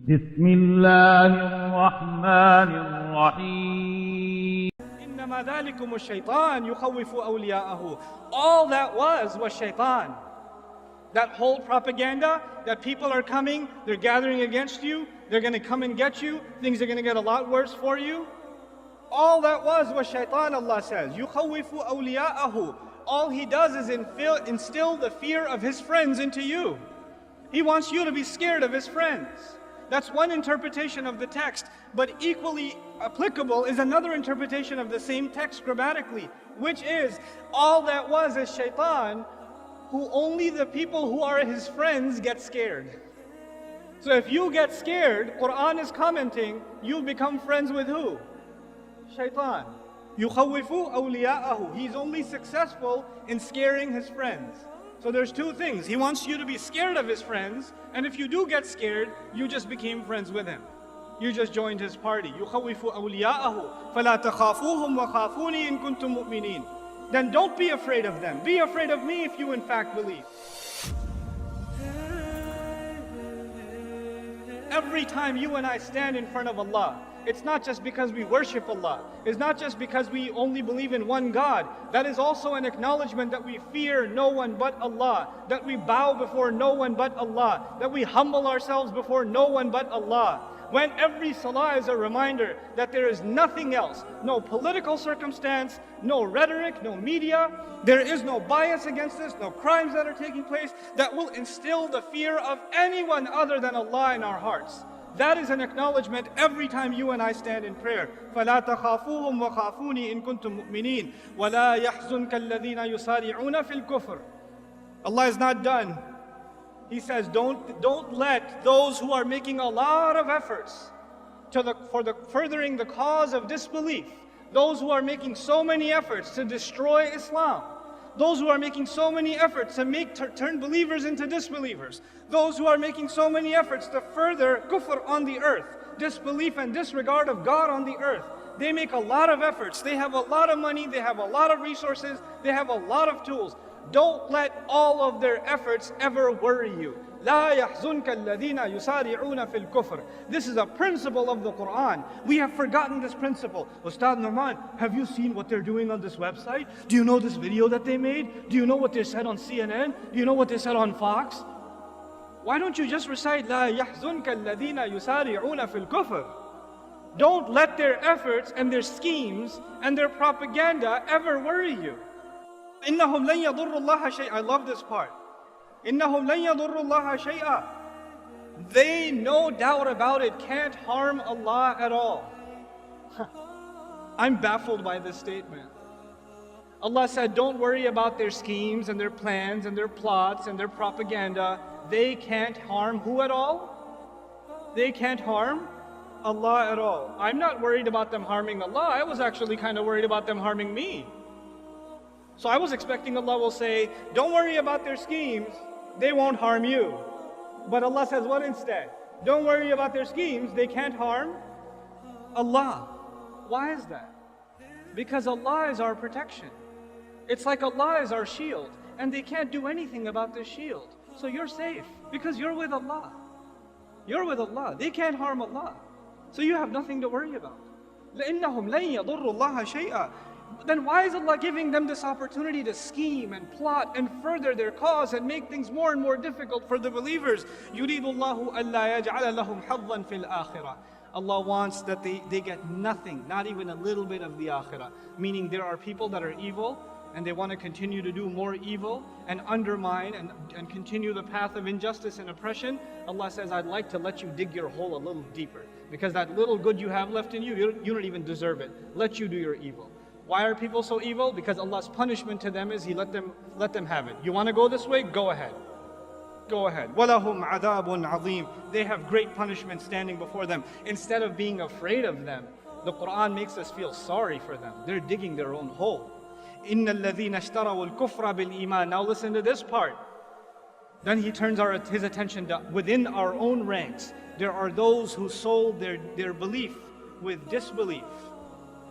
بسم الله الرحمن الرحيم. إنما ذلكم الشيطان يخوف أولياءه. All that was shaitan. That whole propaganda that people are coming, they're gathering against you, they're going to come and get you, things are going to get a lot worse for you. All that was shaitan, Allah says. يخوف أولياءه. All he does is instill the fear of his friends into you. He wants you to be scared of his friends. That's one interpretation of the text, but equally applicable is another interpretation of the same text grammatically, which is all that was is shaitan, who only the people who are his friends get scared. So if you get scared, Quran is commenting, you become friends with who? Shaitan. يُخَوِّفُ أَوْلِيَاءَهُ. He's only successful in scaring his friends. So there's two things. He wants you to be scared of his friends, and if you do get scared, you just became friends with him. You just joined his party. يُخَوِّفُ أَوْلِيَاءَهُ فَلَا تَخَافُوهُمْ وَخَافُونِي إِن كُنتُم مُؤْمِنِينَ. Then don't be afraid of them. Be afraid of me if you in fact believe. Every time you and I stand in front of Allah, it's not just because we worship Allah. It's not just because we only believe in one God. That is also an acknowledgement that we fear no one but Allah, that we bow before no one but Allah, that we humble ourselves before no one but Allah. When every salah is a reminder that there is nothing else, no political circumstance, no rhetoric, no media, there is no bias against this, no crimes that are taking place, that will instill the fear of anyone other than Allah in our hearts. That is an acknowledgement every time you and I stand in prayer. فَلَا تَخَافُوهُمْ وَخَافُونِي إِن كُنتُم مُؤْمِنِينَ وَلَا يَحْزُنْكَ الَّذِينَ يُسَارِعُونَ فِي الْكُفْرِ. Allah is not done. He says, don't let those who are making a lot of efforts for furthering the cause of disbelief, those who are making so many efforts to destroy Islam, those who are making so many efforts to turn believers into disbelievers, those who are making so many efforts to further kufr on the earth, disbelief and disregard of God on the earth. They make a lot of efforts, they have a lot of money, they have a lot of resources, they have a lot of tools. Don't let all of their efforts ever worry you. لا يحزنك الذين يسارعون في الكفر. This is a principle of the Quran. We have forgotten this principle. Ustad Nouman, have you seen what they're doing on this website? Do you know this video that they made? Do you know what they said on CNN? Do you know what they said on Fox? Why don't you just recite لا يحزنك الذين يسارعون في الكفر? Don't let their efforts and their schemes and their propaganda ever worry you. إنهم لن يضروا الله شيئا. I love this part. إنهم لن يضروا الله شيئا. They, no doubt about it, can't harm Allah at all. I'm baffled by this statement. Allah said, don't worry about their schemes and their plans and their plots and their propaganda. They can't harm who at all? They can't harm Allah at all. I'm not worried about them harming Allah. I was actually kind of worried about them harming me. So I was expecting Allah will say, don't worry about their schemes, they won't harm you. But Allah says what instead? Don't worry about their schemes, they can't harm Allah. Why is that? Because Allah is our protection. It's like Allah is our shield, and they can't do anything about this shield. So you're safe, because you're with Allah. You're with Allah. They can't harm Allah. So you have nothing to worry about. لَإِنَّهُمْ لَن يَضُرُّوا اللَّهَ شَيْئًا. Then why is Allah giving them this opportunity to scheme and plot and further their cause and make things more and more difficult for the believers? يُرِيدُ اللَّهُ أَلَّا يَجْعَلَ لَهُمْ حَظًّا فِي الْآخِرَةِ. Allah wants that they get nothing, not even a little bit of the akhirah. Meaning there are people that are evil and they want to continue to do more evil and undermine and continue the path of injustice and oppression. Allah says, I'd like to let you dig your hole a little deeper, because that little good you have left in you, you don't even deserve it. Let you do your evil. Why are people so evil? Because Allah's punishment to them is He let them have it. You want to go this way? Go ahead. Go ahead. وَلَهُمْ عَذَابٌ عَظِيمٌ. They have great punishment standing before them. Instead of being afraid of them, the Quran makes us feel sorry for them. They're digging their own hole. إِنَّ الَّذِينَ اشْتَرَوُا الْكُفْرَ بِالْإِيمَانِ. Now listen to this part. Then he turns his attention to within our own ranks. There are those who sold their belief with disbelief.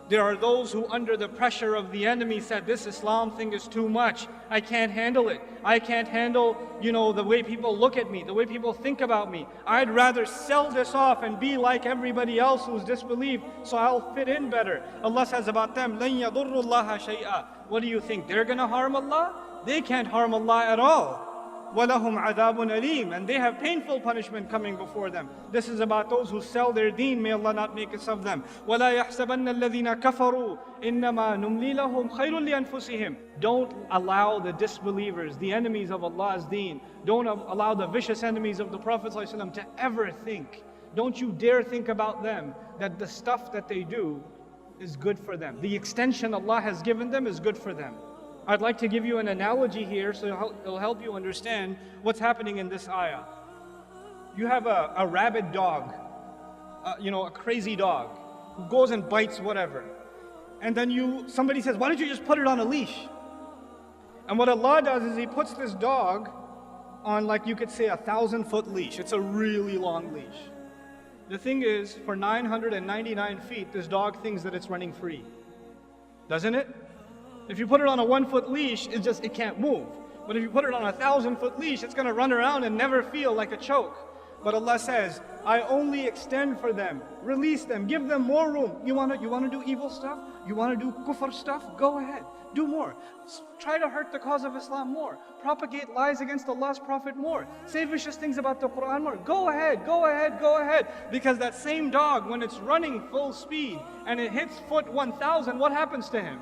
There are those who under the pressure of the enemy said, this Islam thing is too much. I can't handle it. I can't handle, the way people look at me, the way people think about me. I'd rather sell this off and be like everybody else who's disbelieved, so I'll fit in better. Allah says about them, لَن يَضُرُّ اللَّهَ شَيْئًا. What do you think? They're going to harm Allah? They can't harm Allah at all. وَلَهُمْ عَذَابٌ أَلِيمٌ. And they have painful punishment coming before them. This is about those who sell their deen. May Allah not make us of them. وَلَا يَحْسَبَنَّ الَّذِينَ كَفَرُوا إِنَّمَا نُمْلِي لَهُمْ خَيْرٌ لِأَنفُسِهِمْ. Don't allow the disbelievers, the enemies of Allah's deen, don't allow the vicious enemies of the Prophet ﷺ to ever think, don't you dare think about them, that the stuff that they do is good for them. The extension Allah has given them is good for them. I'd like to give you an analogy here so it'll help you understand what's happening in this ayah. You have a rabid dog, a crazy dog who goes and bites whatever. And then somebody says, why don't you just put it on a leash? And what Allah does is He puts this dog on, like you could say, 1,000-foot leash. It's a really long leash. The thing is, for 999 feet, this dog thinks that it's running free. Doesn't it? If you put it on a 1-foot leash, it can't move. But if you put it on a 1,000-foot leash, it's going to run around and never feel like a choke. But Allah says, I only extend for them, release them, give them more room. You want to do evil stuff? You want to do kufr stuff? Go ahead, do more. Try to hurt the cause of Islam more. Propagate lies against Allah's Prophet more. Say vicious things about the Quran more. Go ahead, go ahead, go ahead. Because that same dog, when it's running full speed and it hits foot 1,000, what happens to him?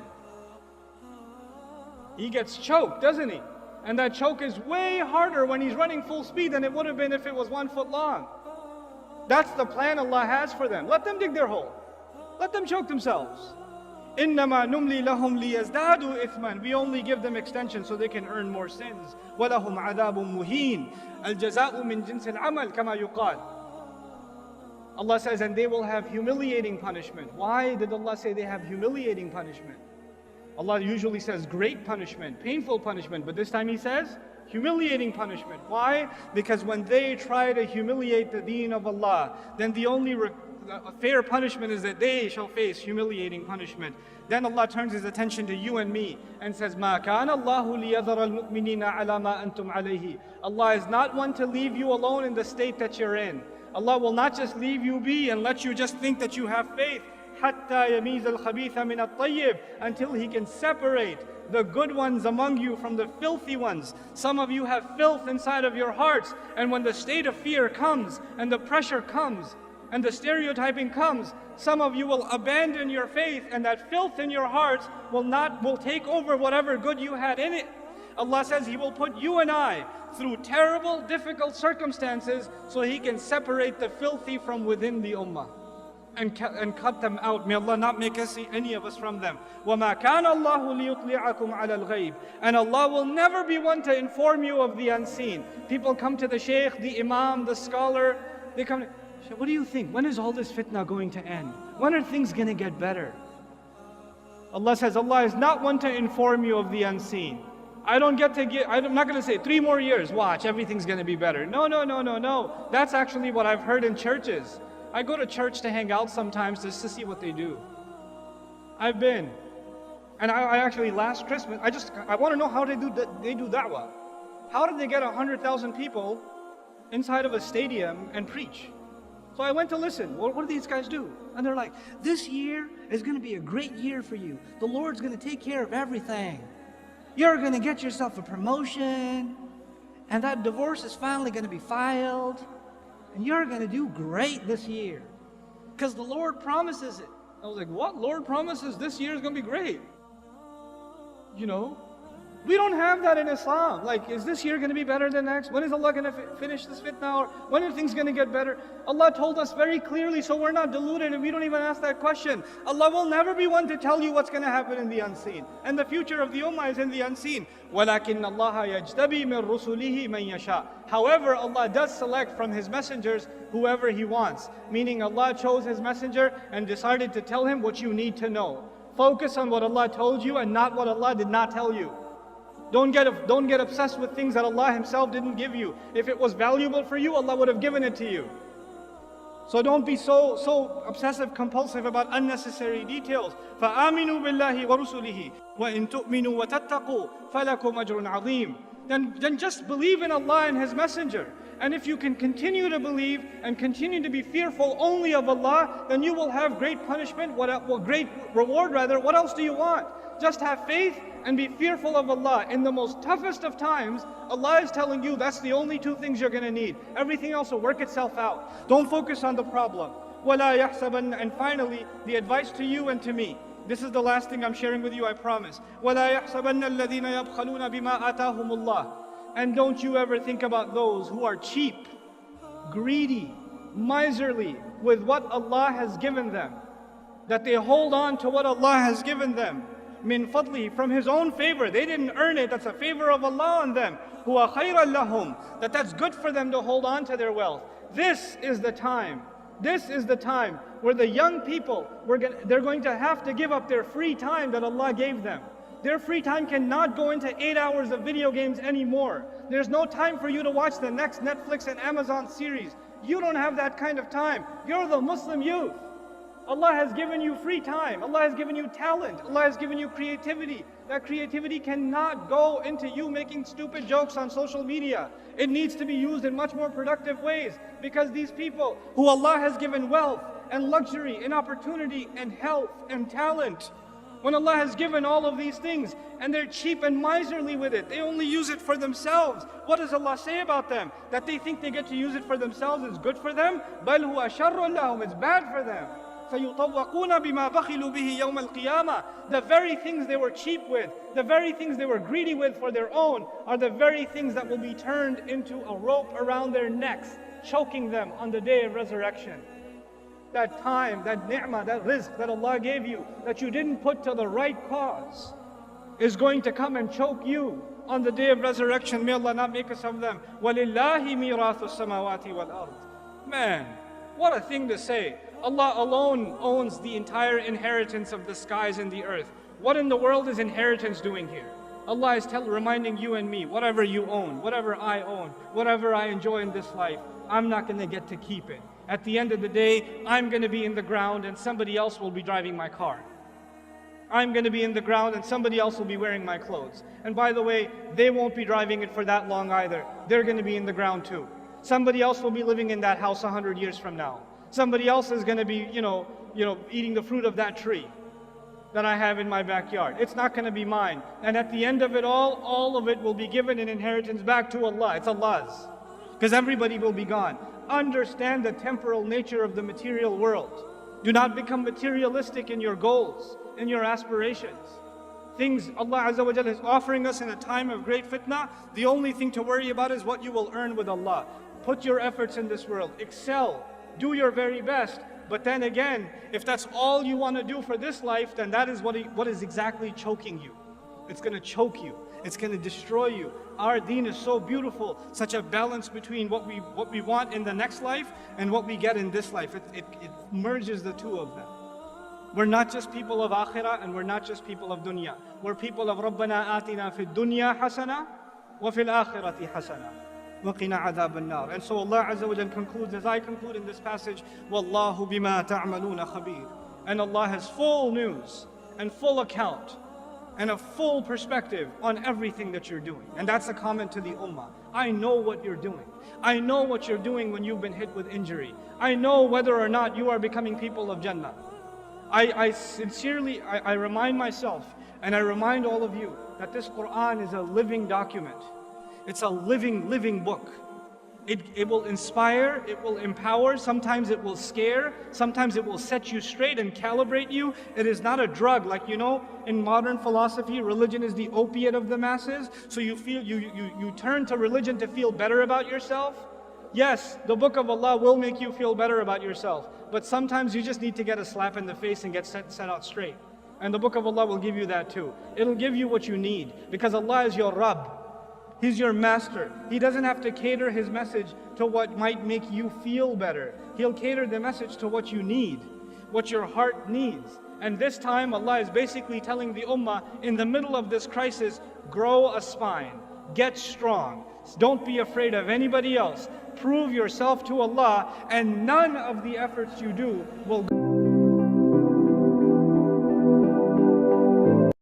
He gets choked, doesn't he? And that choke is way harder when he's running full speed than it would have been if it was 1 foot long. That's the plan Allah has for them. Let them dig their hole. Let them choke themselves. إِنَّمَا نُمْلِي لَهُمْ لِيَزْدَادُوا إِثْمًا. We only give them extension so they can earn more sins. وَلَهُمْ عَذَابٌ مُهِينٌ. الْجَزَاءُ مِنْ جِنْسِ الْعَمَلِ كَمَا يُقَالُ. Allah says, and they will have humiliating punishment. Why did Allah say they have humiliating punishment? Allah usually says great punishment, painful punishment, but this time He says humiliating punishment. Why? Because when they try to humiliate the deen of Allah, then the only fair punishment is that they shall face humiliating punishment. Then Allah turns His attention to you and me and says, مَا كَانَ اللَّهُ لِيَذَرَ الْمُؤْمِنِينَ عَلَى مَا أَنْتُمْ عَلَيْهِ. Allah is not one to leave you alone in the state that you're in. Allah will not just leave you be and let you just think that you have faith. حَتَّى يَمِيزَ الْخَبِيثَ مِنَ الطَّيِّبِ. Until He can separate the good ones among you from the filthy ones. Some of you have filth inside of your hearts, and when the state of fear comes, and the pressure comes, and the stereotyping comes, some of you will abandon your faith, and that filth in your hearts will take over whatever good you had in it. Allah says He will put you and I through terrible, difficult circumstances so He can separate the filthy from within the ummah. And cut them out. May Allah not make us see any of us from them. وَمَا كَانَ اللَّهُ لِيُطْلِعَكُمْ عَلَى الْغَيْبِ. And Allah will never be one to inform you of the unseen. People come to the shaykh, the imam, the scholar. They come, what do you think? When is all this fitna going to end? When are things going to get better? Allah says, Allah is not one to inform you of the unseen. I'm not going to say 3 more years, watch, everything's going to be better. No. That's actually what I've heard in churches. I go to church to hang out sometimes just to see what they do. I've been. And I actually, last Christmas, I want to know how they do da'wah. How did they get 100,000 people inside of a stadium and preach? So I went to listen. What do these guys do? And they're like, this year is going to be a great year for you. The Lord's going to take care of everything. You're going to get yourself a promotion. And that divorce is finally going to be filed. And you're going to do great this year. Because the Lord promises it. I was like, what? Lord promises this year is going to be great? We don't have that in Islam. Like, is this year going to be better than next? When is Allah going to finish this fitna? Or when are things going to get better? Allah told us very clearly, so we're not deluded and we don't even ask that question. Allah will never be one to tell you what's going to happen in the unseen. And the future of the ummah is in the unseen. وَلَكِنَّ اللَّهَ يَجْتَبِي مِن رُسُلِهِ مَن يَشَاءُ. However, Allah does select from His messengers whoever He wants. Meaning Allah chose His messenger and decided to tell him what you need to know. Focus on what Allah told you and not what Allah did not tell you. Don't get obsessed with things that Allah Himself didn't give you. If it was valuable for you, Allah would have given it to you. So don't be so obsessive compulsive about unnecessary details. فَآمِنُوا بِاللَّهِ وَرُسُلِهِ وَإِن تُؤْمِنُوا وَتَتَّقُوا فَلَكُمْ أَجْرٌ عَظِيمٌ. Then just believe in Allah and His Messenger. And if you can continue to believe and continue to be fearful only of Allah, then you will have great punishment, great reward rather. What else do you want? Just have faith and be fearful of Allah. In the most toughest of times, Allah is telling you that's the only two things you're going to need. Everything else will work itself out. Don't focus on the problem. وَلَا يَحْسَبَنَّ. And finally, the advice to you and to me. This is the last thing I'm sharing with you, I promise. وَلَا يَحْسَبَنَّ الَّذِينَ يَبْخَلُونَ بِمَا آتَاهُمُ اللَّهُ. And don't you ever think about those who are cheap, greedy, miserly with what Allah has given them. That they hold on to what Allah has given them. Min fadli, from His own favor. They didn't earn it, that's a favor of Allah on them. Huwa khayran lahum, that's good for them to hold on to their wealth. This is the time. This is the time where the young people, they're going to have to give up their free time that Allah gave them. Their free time cannot go into 8 hours of video games anymore. There's no time for you to watch the next Netflix and Amazon series. You don't have that kind of time. You're the Muslim youth. Allah has given you free time. Allah has given you talent. Allah has given you creativity. That creativity cannot go into you making stupid jokes on social media. It needs to be used in much more productive ways, because these people who Allah has given wealth and luxury and opportunity and health and talent, when Allah has given all of these things and they're cheap and miserly with it, they only use it for themselves. What does Allah say about them? That they think they get to use it for themselves is good for them? بَلْ هُوَ شَرٌّ لَهُمْ. It's bad for them. فَيُطَوَّقُونَ بِمَا بَخِلُوا بِهِ يَوْمَ الْقِيَامَةِ. The very things they were cheap with, the very things they were greedy with for their own, are the very things that will be turned into a rope around their necks, choking them on the day of resurrection. That time, that ni'mah, that rizq that Allah gave you, that you didn't put to the right cause, is going to come and choke you on the day of resurrection. May Allah not make us of them. وَلِلَّهِ مِيرَاثُ السَّمَاوَاتِ وَالْأَرْضِ. Man, what a thing to say. Allah alone owns the entire inheritance of the skies and the earth. What in the world is inheritance doing here? Allah is reminding you and me, whatever you own, whatever I own, whatever I enjoy in this life, I'm not going to get to keep it. At the end of the day, I'm going to be in the ground and somebody else will be driving my car. I'm going to be in the ground and somebody else will be wearing my clothes. And by the way, they won't be driving it for that long either. They're going to be in the ground too. Somebody else will be living in that house 100 years from now. Somebody else is going to be, eating the fruit of that tree that I have in my backyard. It's not going to be mine. And at the end of it all of it will be given in inheritance back to Allah. It's Allah's. Because everybody will be gone. Understand the temporal nature of the material world. Do not become materialistic in your goals, in your aspirations. Things Allah Azza wa Jalla is offering us in a time of great fitna, the only thing to worry about is what you will earn with Allah. Put your efforts in this world. Excel. Do your very best. But then again, if that's all you want to do for this life, then that is what is exactly choking you. It's going to choke you. It's going to destroy you. Our deen is so beautiful, such a balance between what we want in the next life and what we get in this life. It merges the two of them. We're not just people of akhirah and we're not just people of dunya. We're people of Rabbana atina fi dunya hasana wa fil akhirati hasana. وَقِنَا عَذَابَ النَّارِ. And so Allah Azza wa Jalla concludes, as I conclude in this passage, وَاللَّهُ بِمَا تَعْمَلُونَ خَبِيرٌ. And Allah has full news and full account and a full perspective on everything that you're doing. And that's a comment to the ummah. I know what you're doing. I know what you're doing when you've been hit with injury. I know whether or not you are becoming people of Jannah. I sincerely remind myself and I remind all of you that this Quran is a living document. It's a living book. It will inspire, it will empower, sometimes it will scare, sometimes it will set you straight and calibrate you. It is not a drug, like in modern philosophy, religion is the opiate of the masses. So you turn to religion to feel better about yourself. Yes, the book of Allah will make you feel better about yourself, but sometimes you just need to get a slap in the face and get set out straight. And the book of Allah will give you that too. It'll give you what you need, because Allah is your Rabb. He's your master. He doesn't have to cater His message to what might make you feel better. He'll cater the message to what you need, what your heart needs. And this time Allah is basically telling the ummah, in the middle of this crisis, grow a spine. get strong. Don't be afraid of anybody else. Prove yourself to Allah, and none of the efforts you do will